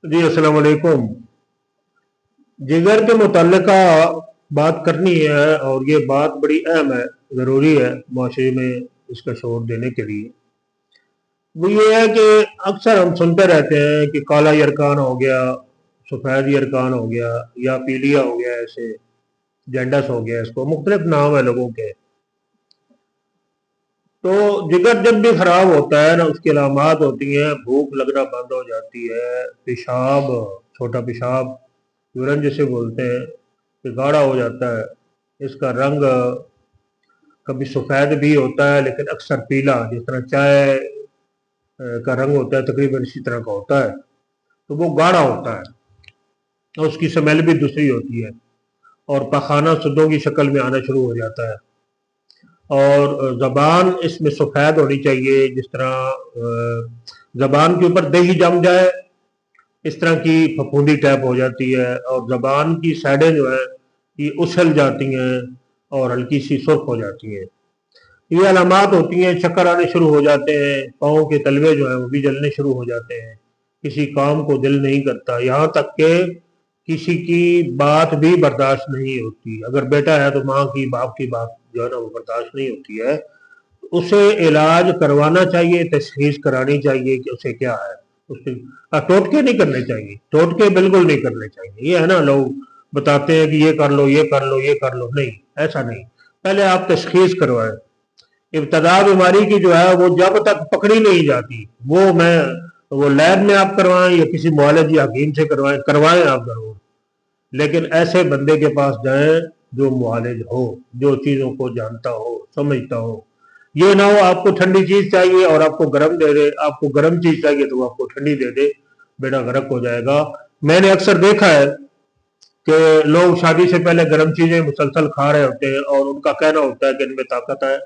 جی अस्सलाम वालेकुम। जिगर के मुतल्लिका बात करनी है और ये बात बड़ी अहम है, ज़रूरी है माशरे में इसका शोर देने के लिए। वो ये है कि अक्सर हम सुनते रहते हैं कि काला यरकान हो गया, सफ़ेद यरकान हो गया या पीलिया हो गया, ऐसे जैंडस हो गया, इसको मुख्तलिफ नाम है लोगों के। तो जिगर जब भी खराब होता है ना, उसकी अलामात होती हैं, भूख लगना बंद हो जाती है, पेशाब, छोटा पेशाब, यूरिन जिसे बोलते हैं, कि गाढ़ा हो जाता है। इसका रंग कभी सफ़ेद भी होता है लेकिन अक्सर पीला, जिस तरह चाय का रंग होता है तकरीबन इसी तरह का होता है। तो वो गाढ़ा होता है और उसकी स्मेल भी दूसरी होती है और पखाना सुद्दों की शक्ल में आना शुरू हो जाता है। और ज़बान इसमें सफ़ेद होनी चाहिए, जिस तरह ज़बान के ऊपर दही जम जाए इस तरह की फफूंदी टाइप हो जाती है और ज़बान की साइडें जो है ये उछल जाती हैं और हल्की सी सुर्ख हो जाती हैं। ये अलामात होती हैं, चक्कर आने शुरू हो जाते हैं, पाँव के तलवे जो हैं वो भी जलने शुरू हो जाते हैं, किसी काम को दिल नहीं करता, यहाँ तक कि किसी की बात भी बर्दाश्त नहीं होती। अगर बेटा है तो माँ की, बाप की बात जो है ना वो बर्दाश्त नहीं होती है। उसे इलाज करवाना चाहिए, तशखीस करानी चाहिए कि उसे क्या है। उसके टोटके नहीं करने चाहिए, टोटके बिल्कुल नहीं करने चाहिए। ये है ना, लोग बताते हैं कि ये कर लो, ये कर लो, ये कर लो, नहीं, ऐसा नहीं। पहले आप तशखीस करवाएं। इब्तदा बीमारी की जो है वो जब तक पकड़ी नहीं जाती, वो लैब में आप करवाएं या किसी मुआलिज या हकीम से करवाएं, करवाएं आप जरूर, लेकिन ऐसे बंदे के पास जाएं जो मुआलिज हो, जो चीज़ों को जानता हो, समझता हो। ये ना हो आपको ठंडी चीज़ चाहिए और आपको गर्म दे दे, आपको गर्म चीज़ चाहिए तो वो आपको ठंडी दे दे, बेड़ा गर्क हो जाएगा। मैंने अक्सर देखा है कि लोग शादी से पहले गर्म चीज़ें मुसलसल खा रहे होते हैं और उनका कहना होता है कि इनमें ताकत है।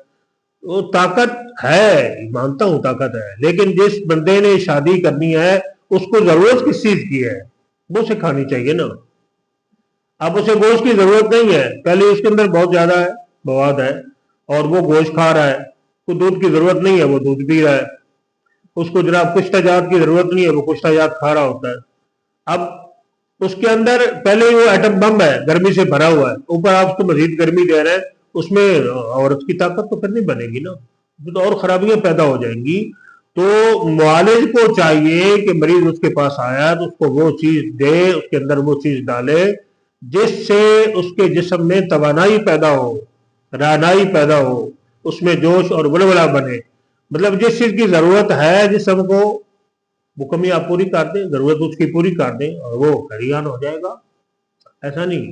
वो ताकत है, मानता हूँ ताकत है, लेकिन जिस बंदे ने शादी करनी है उसको जरूरत किस चीज़ की है, वो उसे खानी चाहिए ना। अब उसे गोश्त की जरूरत नहीं है, पहले उसके अंदर बहुत ज्यादा है, मवाद है, और वो गोश्त खा रहा है। उसको दूध की जरूरत नहीं है, वो दूध पी रहा है। उसको जनाब कुश्ताजात की जरूरत नहीं है, वो कुश्ताजात खा रहा होता है। अब उसके अंदर पहले ही वो एटम बम है, गर्मी से भरा हुआ है, ऊपर आप उसको मजीद गर्मी दे रहे हैं, उसमें औरत की ताकत तो फिर नहीं बनेगी ना, तो और खराबियां पैदा हो जाएंगी। तो मुआलिज को चाहिए कि मरीज उसके पास आया तो उसको वो चीज दे, उसके अंदर वो चीज डाले जिससे उसके जिस्म में तवानाई पैदा हो, रानाई पैदा हो, उसमें जोश और बुलबुला बने। मतलब जिस चीज की जरूरत है जिस्म को, वो कमी आप पूरी कर दें, जरूरत उसकी पूरी कर दें और वो खरियान हो जाएगा। ऐसा नहीं,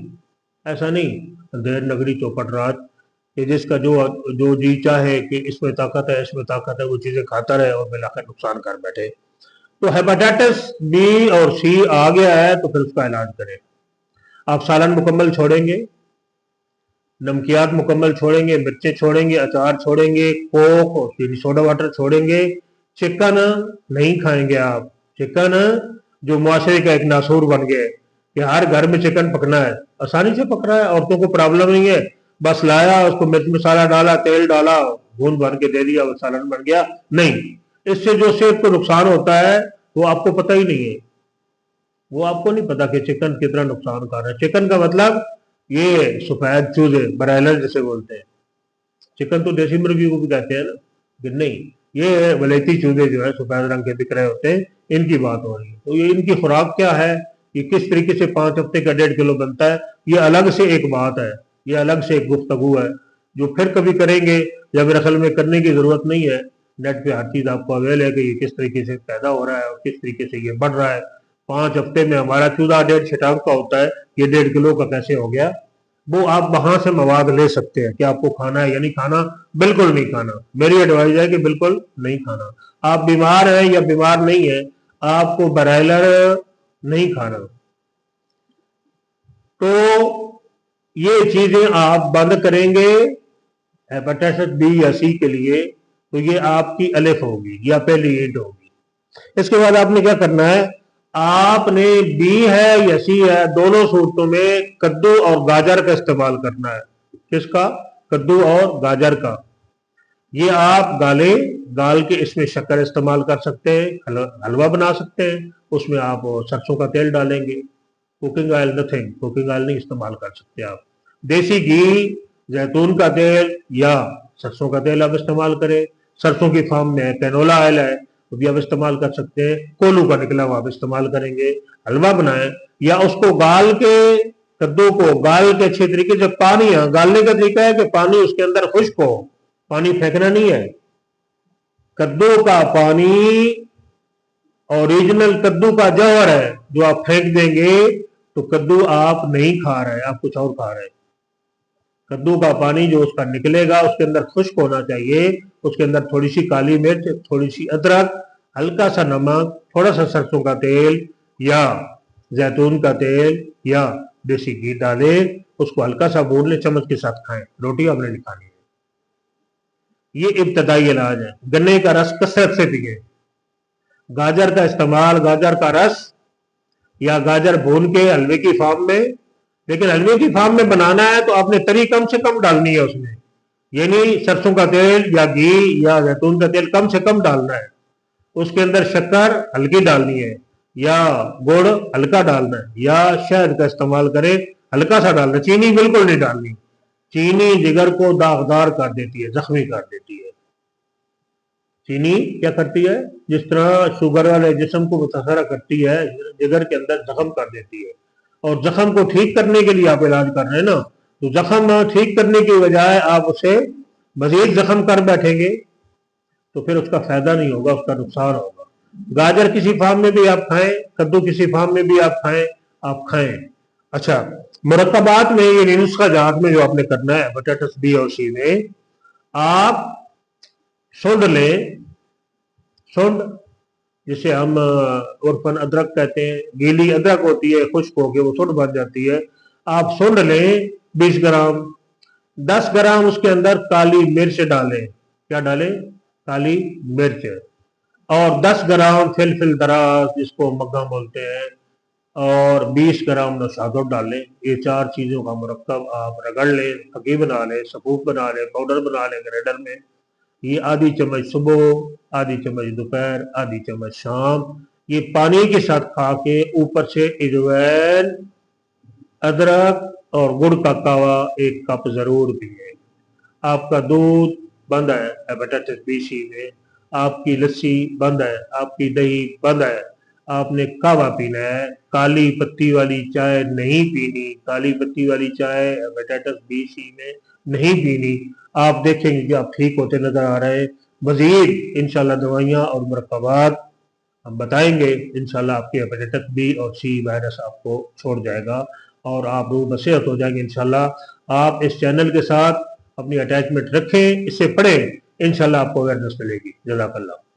ऐसा नहीं देर नगरी चौपट रात, कि जिसका जो जो जी चाहे कि इसमें ताकत है, इसमें ताकत है, वो चीजें खाता रहे और मिलाकर नुकसान कर बैठे। तो हेपेटाइटिस बी और सी आ गया है तो फिर उसका इलाज करें। आप सालन मुकम्मल छोड़ेंगे, नमकियात मुकम्मल छोड़ेंगे, मिर्चें छोड़ेंगे, अचार छोड़ेंगे, कोक और सोडा वाटर छोड़ेंगे, चिकन नहीं खाएंगे आप। चिकन जो मुआशरे का एक नासूर बन गया है कि हर घर में चिकन पकना है, आसानी से पक रहा है, औरतों को प्रॉब्लम नहीं है, बस लाया, उसको मिर्च मसाला डाला, तेल डाला, भून भर के दे दिया, वो सालन बन गया। नहीं, इससे जो सेहत को नुकसान होता है वो आपको पता ही नहीं है। वो आपको नहीं पता कि चिकन कितना नुकसान कर रहा है। चिकन का मतलब ये सफेद चूजे, ब्रायलर जिसे बोलते हैं। चिकन तो देसी मुर्गी को भी कहते हैं ना, कि नहीं, ये वलेती चूजे जो है सफेद रंग के दिख रहे होते हैं, इनकी बात हो रही है। तो ये इनकी खुराक क्या है, ये किस तरीके से 5 हफ्ते का 1.5 किलो बनता है, ये अलग से एक बात है, ये अलग से एक गुफ्तगू है जो फिर कभी करेंगे, या मेरे ख्याल में करने की जरूरत नहीं है। नेट पे हर चीज आपको अवेल है कि ये किस तरीके से पैदा हो रहा है और किस तरीके से ये बढ़ रहा है। 5 हफ्ते में हमारा चूजा 1.5 का होता है, ये 1.5 किलो का कैसे हो गया। वो आप वहां से मवाद ले सकते हैं कि आपको खाना है या नहीं खाना। बिल्कुल नहीं खाना, मेरी एडवाइस है कि बिल्कुल नहीं खाना। आप बीमार हैं या बीमार नहीं है, आपको ब्रायलर नहीं खाना। तो ये चीजें आप बंद करेंगे हेपेटाइटिस बी या सी के लिए, तो ये आपकी अलिफ होगी या पहली ईंट होगी। इसके बाद आपने क्या करना है, आपने बी है या सी है, दोनों सूरतों में कद्दू और गाजर का इस्तेमाल करना है। किसका? कद्दू और गाजर का। یہ آپ گال کے اس میں شکر استعمال کر سکتے ہیں، حلوہ بنا سکتے ہیں، اس میں آپ سرسوں کا تیل ڈالیں گے، cooking oil nothing, cooking oil نہیں استعمال کر سکتے آپ۔ دیسی گھی، زیتون کا تیل یا سرسوں کا تیل آپ استعمال کریں، سرسوں کی فارم میں کینولا آئل ہے وہ بھی آپ استعمال کر سکتے ہیں، کولو کا نکلا وہ آپ استعمال کریں گے، حلوہ بنائیں یا اس کو گال کے، کدو کو گال کے اچھے طریقے سے، پانی گالنے کا طریقہ ہے کہ پانی اس کے اندر خشک ہو، پانی پھینکنا نہیں ہے۔ کدو کا پانی اوریجنل کدو کا جوہر ہے، جو آپ پھینک دیں گے تو کدو آپ نہیں کھا رہے، آپ کچھ اور کھا رہے ہیں۔ کدو کا پانی جو اس کا نکلے گا اس کے اندر خشک ہونا چاہیے، اس کے اندر تھوڑی سی کالی مرچ، تھوڑی سی ادرک، ہلکا سا نمک، تھوڑا سا سرسوں کا تیل یا زیتون کا تیل یا دیسی گھی ڈالے، اس کو ہلکا سا بھون لیں، چمچ کے ساتھ کھائیں، روٹی آپ نے نہیں کھانی ہے۔ یہ ابتدائی علاج ہے۔ گنے کا رس کثرت سے پیئیں۔ گاجر کا استعمال، گاجر کا رس یا گاجر بھون کے حلوے کی فارم میں، لیکن حلوے کی فارم میں بنانا ہے تو آپ نے تری کم سے کم ڈالنی ہے اس میں، یعنی سرسوں کا تیل یا گھی یا زیتون کا تیل کم سے کم ڈالنا ہے، اس کے اندر شکر ہلکی ڈالنی ہے یا گڑ ہلکا ڈالنا ہے یا شہد کا استعمال کریں، ہلکا سا ڈالنا، چینی بالکل نہیں ڈالنی، چینی جگر کو داغدار کر دیتی ہے، زخمی کر دیتی ہے۔ چینی کیا کرتی ہے؟ جس طرح شوگر والے جسم کو متاثرہ کرتی ہے، جگر کے اندر زخم کر دیتی ہے، اور زخم کو ٹھیک کرنے کے لیے آپ علاج کر رہے ہیں نا، تو زخم ٹھیک کرنے کی بجائے آپ اسے مزید زخم کر بیٹھیں گے تو پھر اس کا فائدہ نہیں ہوگا، اس کا نقصان ہوگا۔ گاجر کسی فارم میں بھی آپ کھائیں، کدو کسی فارم میں بھی آپ کھائیں۔ اچھا، مرکبات میں یہ نسخہ جات میں جو آپ نے کرنا ہے ہیپاٹائٹس بی اور سی میں، آپ سونڈ لیں، سونڈ جسے ہم عرفاً ادرک کہتے ہیں، گیلی ادرک ہوتی ہے، خشک ہو کے وہ سونڈ بن جاتی ہے، آپ سونڈ لیں 20 گرام، 10 گرام اس کے اندر کالی مرچ ڈالیں، کیا ڈالیں؟ کالی مرچ، اور 10 گرام فلفل دراز جس کو مگا بولتے ہیں، اور 20 گرام نشادر ڈالیں۔ یہ 4 چیزوں کا مرکب آپ رگڑ لیں، پھکی بنا لیں، سفوف بنا لیں، پاؤڈر بنا لیں گریڈر میں۔ یہ آدھی چمچ صبح، آدھی چمچ دوپہر، آدھی چمچ شام، یہ پانی کے ساتھ کھا کے اوپر سے اجوائن، ادرک اور گڑ کا کہوا 1 کپ ضرور پیئیں۔ آپ کا دودھ بند ہے ہیپاٹائٹس بی سی میں، آپ کی لسی بند ہے، آپ کی دہی بند ہے، آپ نے کہوا پینا ہے، کالی پتی والی چائے نہیں پینی، کالی پتی والی چائے ہیپاٹائٹس بی سی میں نہیں پینی۔ آپ دیکھیں گے کہ آپ ٹھیک ہوتے نظر آ رہے ہیں۔ مزید انشاءاللہ دوائیاں اور مرکبات ہم بتائیں گے، انشاءاللہ آپ کی ہیپاٹائٹس بی اور سی وائرس آپ کو چھوڑ جائے گا اور آپ روح نصیحت ہو جائیں گے انشاءاللہ۔ آپ اس چینل کے ساتھ اپنی اٹیچمنٹ رکھیں، اسے پڑھیں، انشاءاللہ آپ کو اویئرنس ملے گی۔ جزاک اللہ۔